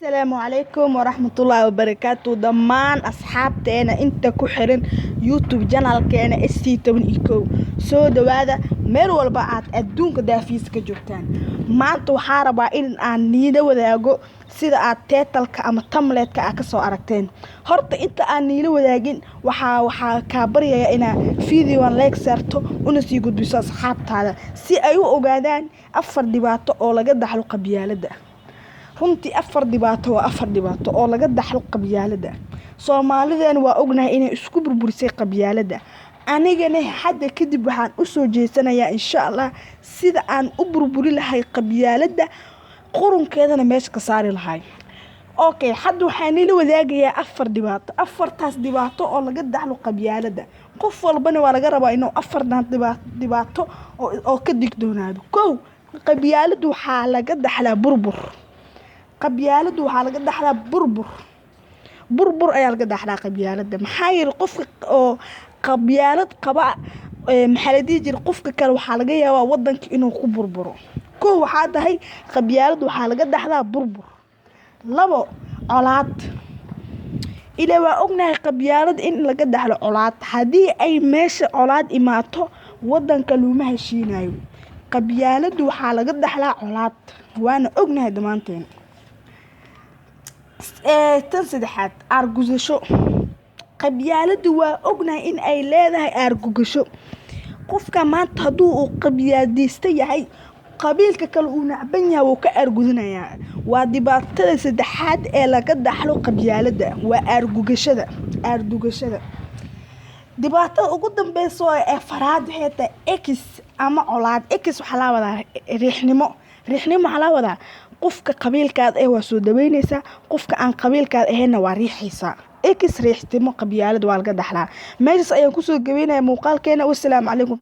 السلام عليكم ورحمة الله وبركاته ضمان أصحابتنا أنت كحرن يوتيوب جانال كأنا SC 10 سو دوادا ميل والبعض أدونك دافيس كجوتان ما أنتو حاربا إن نيدا وداغو sida aad title-ka ama thumbnail-ka aad ka soo aragteen horta inta aan niila wadaagin waxa ka baryaya ina video-an like saarto una sii gudbiso asxaabtaada si ay u ogaadaan afar dhibaato oo laga dhaxlo qabyaalada runtii afar dhibaato oo laga dhaxlo qabyaalada Soomaalidan waa ognahay inay isku burburisay qabyaalada anigana hadda kadib waxaan u soo jeesanayaa insha Allah sida aan u burburi lahay qabyaalada qurunkeedana meesha ka saari lahay okay hadda waxaan ila wadaagayaa afartaas dhibaato oo laga dhaxlo qabyaalada qof walbana waa laga rabaa inuu afartan dhibaato oo ka digdoonaado kow qabyaaladu waxa laga dhaxlaa burbur ayaa laga dhaxlaa qabyaalada maxaa yeelay qofka oo qabyaalad qaba maxalladii jir qofka kale waxa laga yaabaa wadanka inuu ku burburo كو waxaa tahay qabyaalad waxa laga dhaxlaa burbur labo colaad ila waa ognahay qabyaalad in laga dhaxlo colaad hadii ay meesha colaad imaato wadanka luuma heshiinayo qabyaalad waxa laga dhaxlaa colaad waana ognahay dhamaanteen tan saddexaad argusasho qabyaalad waa ognahay in ay leedahay argusasho qofka maanta haduu uu qabyaaladiista yahay qabiilka kale uu nacban yahay oo ka argudinaya waa dhibaatada saddexaad ee laga dhaxlo qabyaalada waa argugashada dhibaatada ugu dambayso ee faraad heeta x ama colaad x waxa la wadaa riixnimo waxa la wadaa qofka qabiilkaad waa soo dhaweynaysa qofka aan qabiilkaad ahayn waa riixaysa x riixtimo qabyaalada waa laga dhaxlaa meeshaas ayaan ku soo gabeynaa muuqaalkeena wassalaamu calaykum